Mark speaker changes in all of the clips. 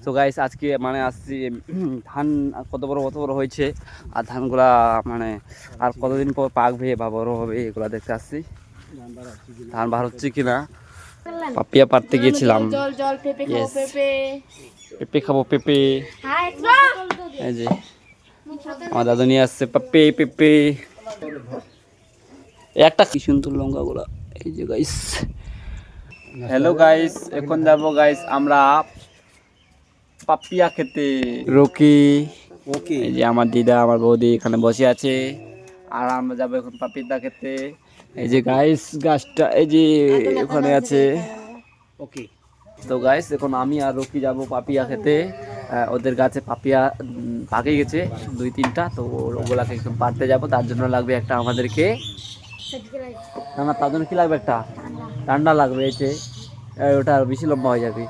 Speaker 1: তো গাইস আজকে মানে আসছি ধান কত বড় হয়েছে, আর ধানগুলা মানে আর কতদিন পর পাকবে বা বড় হবে এগুলা দেখতে আসছি। ধান বার হচ্ছে কিনা। পাপিয়া পাড়তে গিয়েছিলাম। পেঁপে খাবো পেঁপে। এই যে আমার দাদু নিয়ে আসছে পেঁপে। একটা কি সুন্দর লঙ্কাগুলা। এই যে গাইস, হ্যালো গাইস, এখন যাবো গাইস আমরা পাপিয়া খেতে। রকি, এই যে আমার দিদা আমার বৌদি এখানে বসে আছে, আর আমরা যাবো এখন পাপিয়া খেতে। এই যে গাইস গাছটা এই যে ওখানে আছে। ওকে, তো গাইস এখন আমি আর রকি যাব পাপিয়া খেতে। ওদের গাছে পাপিয়া পাকে গেছে 2-3টা, তো ওগুলাকে একদম পাড়তে যাবো। তার জন্য লাগবে একটা আমাদেরকে, না তার জন্য কি লাগবে, একটা ঠান্ডা লাগবে। এই যে ওটা আর বেশি লম্বা হয়ে যাবে।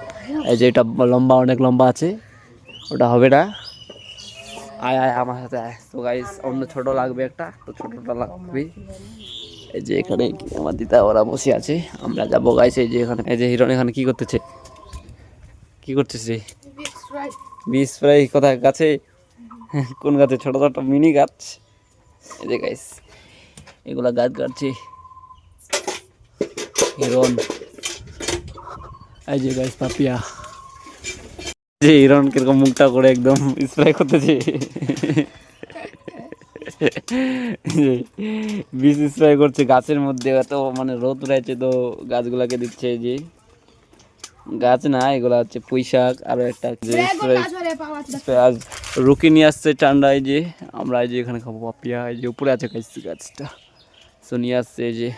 Speaker 1: এই যে এটা লম্বা, অনেক লম্বা আছে, ওটা হবে না। আয় আয় আমার সাথে আয়। তো গাইস অন্য ছোট লাগবে একটা, তো ছোটটা লাগবে। এই যে এখানে আমার দিদা ওরা বসে আছে, আমরা যাবো গাইস। এই যে এখানে এই যে হিরণ এখানে কি করতেছে, কি করতেছে? বীজ ফ্রাই কোথায়? গাছে? কোন গাছে? ছোট ছোট মিনি গাছ। এই যে গাইস এগুলা গাছ কাটছে হিরণ। এই যে গাইস পাপিয়া। যে হিরণ কিরকম মুখটা করে একদম স্প্রে করতেছে, বীজ স্প্রে করছে গাছের মধ্যে। এত মানে রোদ রয়েছে তো গাছগুলাকে দিচ্ছে। যে গাছ না, এগুলা হচ্ছে পুঁই শাক। আরো একটা আজ রুকি নিয়ে আসছে ঠান্ডা। এই যে আমরা এই যে এখানে খাবো পাপিয়া। এই যে উপরে আছে গাছটা, তো নিয়ে আসছে। এই যে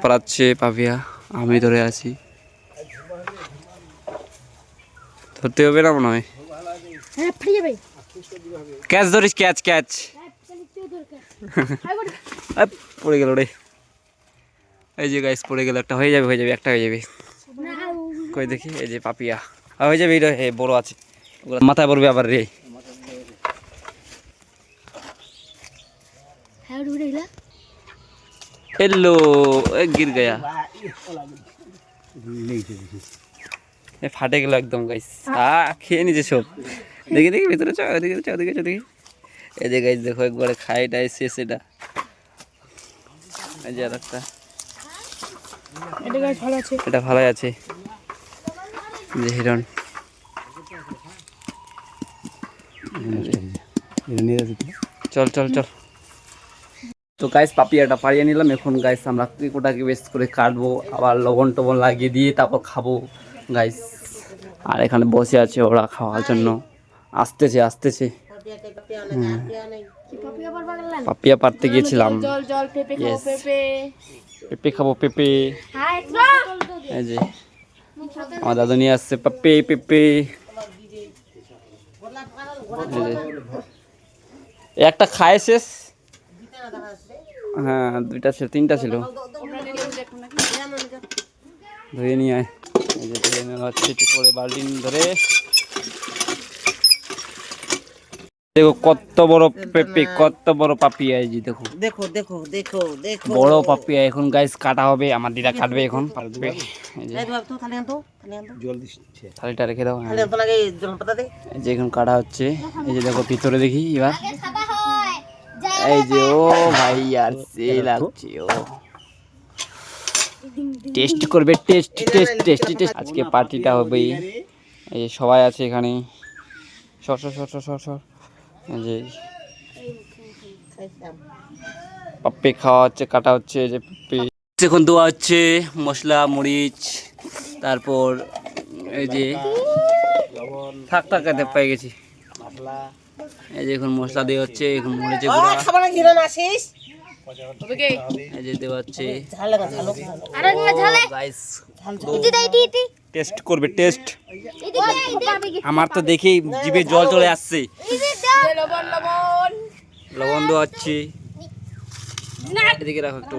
Speaker 1: পাড়াচ্ছে পাপিয়া, আমি ধরে আছি। ধরতে হবে না মনে হয়। ক্যাচ ধরিস, ক্যাচ ক্যাচ। পড়ে গেল রে। এই যে গাইস পড়ে গেল। একটা হয়ে যাবে, একটা হয়ে যাবে। কই দেখি, এই যে পাপিয়া হয়ে যাবে। এটা বড় আছে, মাথায় পড়বে আবার রে। हेलो, गिर गया। ফাটে গেল একদম গাইস। খেয়ে নিছে সব। দেখি দেখি ভিতরে চো, ওদিকে চো, ওদিকে চো, দেখি। এই যে গাইস দেখো একবারে খাই টাই শেষ। এটা এই যে আরেকটা, এটা ভালো আছে। যে হিরণ চল চল চল। তো গাইস পাপিয়াটা পাড়িয়ে নিলাম। এখন গাইস আমরা ওটাকে বেশ করে কাটবো, আবার লবণ টবণ লাগিয়ে দিয়ে তারপর খাবো গাইস। আর এখানে বসে আছে ওরা খাওয়ার জন্য, আসতেছে। পাপিয়া পাড়তে গিয়েছিলাম। পেঁপে খাবো পেঁপে। এই যে আমার দাদু নিয়ে আসছে পেঁপে। একটা খায় শেষ। হ্যাঁ, 2টা ছিল, 3টা ছিল। ধুয়ে নিয়ে আয়। এই যে ধুয়ে নেওয়া হচ্ছে পরে বালতিন ধরে। দেখো কত বড় পেঁপে, কত বড় পাপিয়া। এই যে দেখো দেখো দেখো দেখো দেখো বড় পাপিয়া। এখন গাইস কাটা হবে, আমার দিদা কাটবে এখন। পারবে থালিটা রেখে দাও। এই যে এখন কাটা হচ্ছে। এই যে দেখো ভিতরে দেখি এবার। এই যে ও ভাই আর সে লাগছে। ও টেস্ট করবে, টেস্ট। আজকে পার্টিটা হবে। এই যে সবাই আছে এখানে। সর এই যে পাপ্পে খাওয়া হচ্ছে, কাটা হচ্ছে। যে পাপ্পে এখন দেওয়া হচ্ছে মশলা, মরিচ, তারপর এই যে থাক পেয়ে গেছি। এই যে এখন মশলা দেওয়া হচ্ছে, এখন মরিচের গুঁড়া। এই যে দেওয়া হচ্ছে। টেস্ট করবে, টেস্ট। আমার তো দেখেই জিভে জল চলে আসছে। লবণ দেওয়া হচ্ছে। এদিকে রাখো একটু,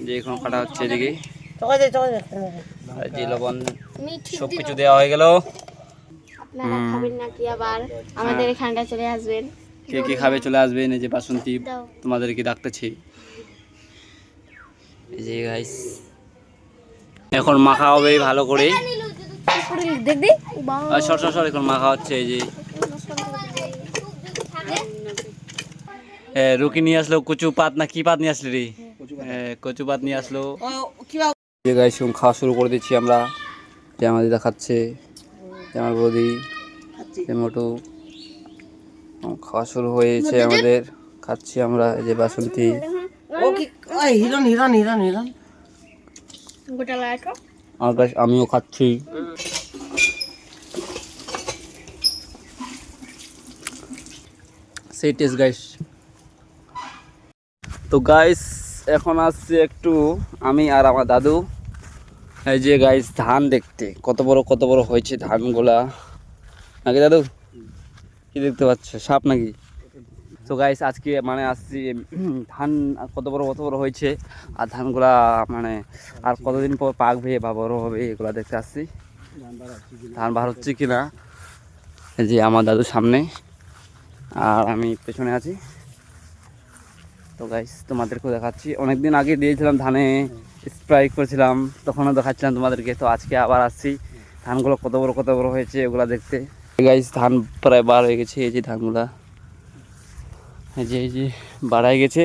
Speaker 1: যে এখন কাটা হচ্ছে এদিকে। যে লবণ সবকিছু দেওয়া হয়ে গেল। আমাদের এখানটা চলে আসবেন, কে কে খাবে চলে আসবেন। এই যে বাসন্তী তোমাদেরকে ডাকতেছি। এই যে গাইস এখন মাখা হবে ভালো করে।
Speaker 2: দেখ দি
Speaker 1: সর সর সর এখন মাখা হচ্ছে এই যে রুকি নিয়ে আসলো কচু পাত না কি পাত নিয়ে আসলি রে কচু পাত নিয়ে আসলো গাইস খাওয়া শুরু করে দিচ্ছি আমরা যে আমার দিদা খাচ্ছে আমার বৌদি মোটু খাওয়া শুরু হয়েছে আমাদের খাচ্ছি আমরা এই যে বাসন্তী
Speaker 3: হিরণ হিরণ হিরণ হিরণ
Speaker 1: আর গাইস আমিও খাচ্ছি সেই টেস্ট গাইস তো গাইস এখন আসছে একটু আমি আর আমার দাদু এই যে গাইস ধান দেখতে কত বড় হয়েছে ধানগুলা নাকি দাদু কি দেখতে পাচ্ছ সাপ নাকি তো গাইস আজকে মানে আসছি ধান কত বড় হয়েছে আর ধানগুলা মানে আর কতদিন পর পাকবে বা বড় হবে এগুলা দেখতে আসছি ধান বার হচ্ছে কিনা এই যে আমার দাদু সামনে আর আমি পেছনে আছি তো গাইস তোমাদেরকেও দেখাচ্ছি অনেকদিন আগে দিয়েছিলাম ধানে স্প্রে করেছিলাম তখনও দেখাচ্ছিলাম তোমাদেরকে তো আজকে আবার আসছি ধানগুলো কত বড় হয়েছে ওগুলা দেখতে গাইস ধান প্রায় বার হয়ে গেছে এই যে ধানগুলা এই যে বাড়াই গেছে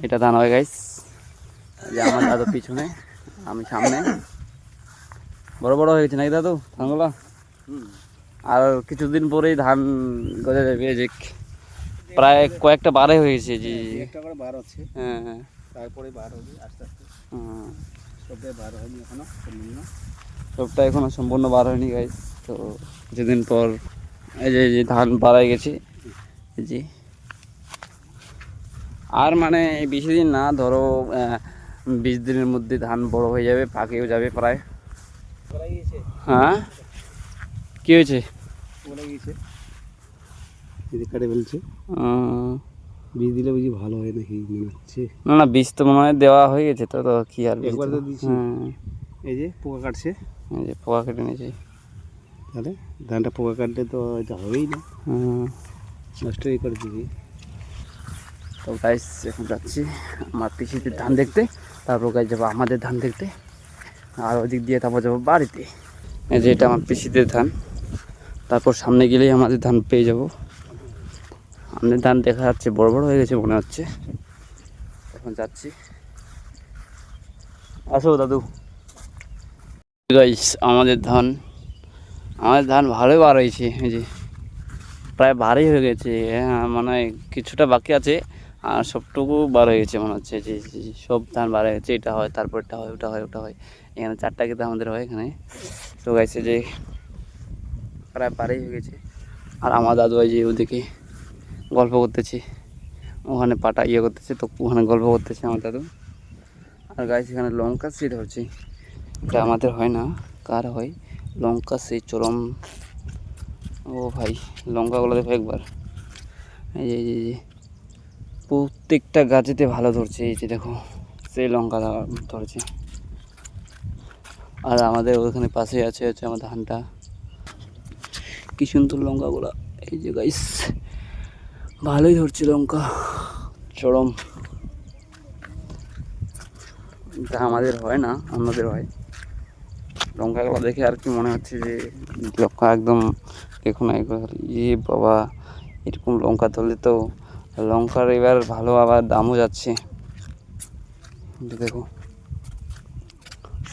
Speaker 1: এটা ধান হয় গাইস যে আমার দাদু পিছনে আমি সামনে বড় হয়ে গেছে নাকি দাদু ধানগুলা আর কিছুদিন পরেই ধান গজা যাবে যে প্রায় কয়েকটা বারে হয়ে গেছে জি
Speaker 3: একটা করে বার হচ্ছে
Speaker 1: হ্যাঁ
Speaker 3: তারপরে বার হবে আস্তে আস্তে সবটাই বার হয়নি এখনো
Speaker 1: সবটা এখনো সম্পূর্ণ বার হয়নি গাইস তো কিছুদিন পর এই যে ধান বাড়াই গেছে জি আর মানে বেশি দিন না ধরো 20 দিনের মধ্যে ধান বড় হয়ে যাবে পাকেও যাবে প্রায় হ্যাঁ কি হয়েছে
Speaker 3: কাটে ফেলছে বীজ দিলে বুঝি ভালো হয় নাকি মনে হচ্ছে
Speaker 1: না বীজ তো মনে হয় দেওয়া হয়ে গেছে তো কি আর
Speaker 3: একবার তো দিয়েছি এই যে পোকা কাটছে
Speaker 1: এই যে পোকা কেটে নিয়েছে
Speaker 3: তাহলে ধানটা পোকা কাটলে তো এটা হবেই না নষ্টই করে দিবি
Speaker 1: তো গাইস এখন যাচ্ছি আমার পিসিদের ধান দেখতে তারপর গাইস যাবো আমাদের ধান দেখতে আর ওদিক দিয়ে তারপর যাবো বাড়িতে এই যে এটা আমার পিসিদের ধান তারপর সামনে গেলেই আমাদের ধান পেয়ে যাব আমাদের ধান দেখা যাচ্ছে বড় হয়ে গেছে মনে হচ্ছে এখন যাচ্ছি আসো দাদু গাইস আমাদের ধান ভালোই বার হয়েছে এই যে প্রায় বারই হয়ে গেছে মানে কিছুটা বাকি আছে আর সবটুকু বার হয়ে গেছে মনে হচ্ছে যে সব ধান বার হয়ে গেছে এটা হয় তারপর এটা হয় ওটা হয় এখানে 4টা খেতে আমাদের হয় এখানে তো গাইছে যে প্রায় বারই হয়ে গেছে আর আমার দাদু এই যে ওদিকে গল্প করতেছে ওখানে পাটা করতেছে তো ওখানে গল্প করতেছে আমার দাদু আর গাইস এখানে লঙ্কা সিড হচ্ছে এটা আমাদের হয় না কার হয় লঙ্কা সেই চরম ও ভাই লঙ্কাগুলো দেখো একবার এই যে প্রত্যেকটা গাছেতে ভালো ধরছে এই যে দেখো সেই লঙ্কা ধরছে আর আমাদের ওখানে পাশে আছে হচ্ছে আমার ধানটা কি সুন্দর লঙ্কাগুলো এই যে গাইস ভালোই ধরছে লঙ্কা চরম এটা আমাদের হয় না অন্যদের হয় লঙ্কাগুলো দেখে আর কি মনে হচ্ছে যে লঙ্কা একদম দেখুন একবার বাবা এরকম লঙ্কা ধরলে তো লঙ্কার এবার ভালো আবার দামও যাচ্ছে দেখো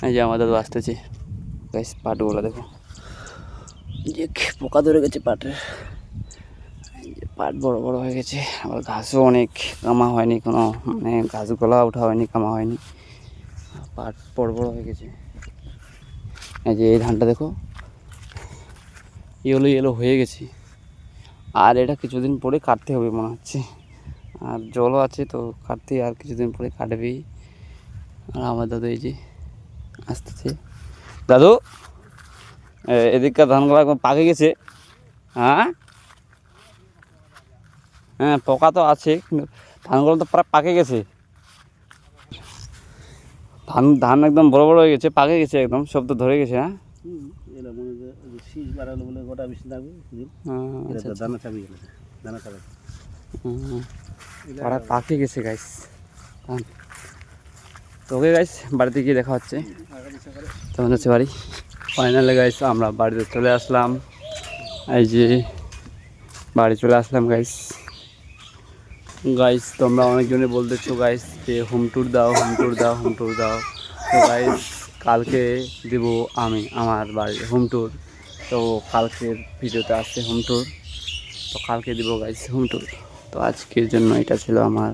Speaker 1: এই যে আমাদের আসতেছে গাইস পাটগুলো দেখো যে পোকা ধরে গেছে পাটের পাট বড় হয়ে গেছে আবার ঘাসও অনেক কামা হয়নি কোনো মানে ঘাসগুলা ওঠা হয়নি কামা হয়নি পাট বড় হয়ে গেছে এই যে এই ধানটা দেখো ইয়েলো হয়ে গেছে আর এটা কিছুদিন পরে কাটতে হবে মনে হচ্ছে আর জলও আছে তো কাটতে আর কিছুদিন পরে কাটবেই আর আমার দাদু এই যে আসতেছে দাদু এদিককার ধানগুলো একদম পাকে গেছে হ্যাঁ পোকা তো আছে কিন্তু ধানগুলো তো প্রায় পাকে গেছে ধান একদম বড় হয়ে গেছে পাকে গেছে একদম সব তো ধরে গেছে হ্যাঁ পাকে গেছে গাইস ধান তো ওকে গাইস বাড়িতে গিয়ে দেখা হচ্ছে তোমাদের হচ্ছে বাড়ি ফাইনালি গাইস আমরা বাড়িতে চলে আসলাম। এই যে বাড়ি চলে আসলাম গাইস। গাইস তোমরা অনেকজনে বলতেছো গাইস যে হোম ট্যুর দাও, হোম ট্যুর দাও, হোম ট্যুর দাও। তো গাইস কালকে দেব আমি আমার বাড়ির হোম ট্যুর। তো কালকের ভিডিওতে আসছে হোম ট্যুর, তো কালকে দিব গাইস হোম ট্যুর। তো আজকের জন্য এটা ছিল আমার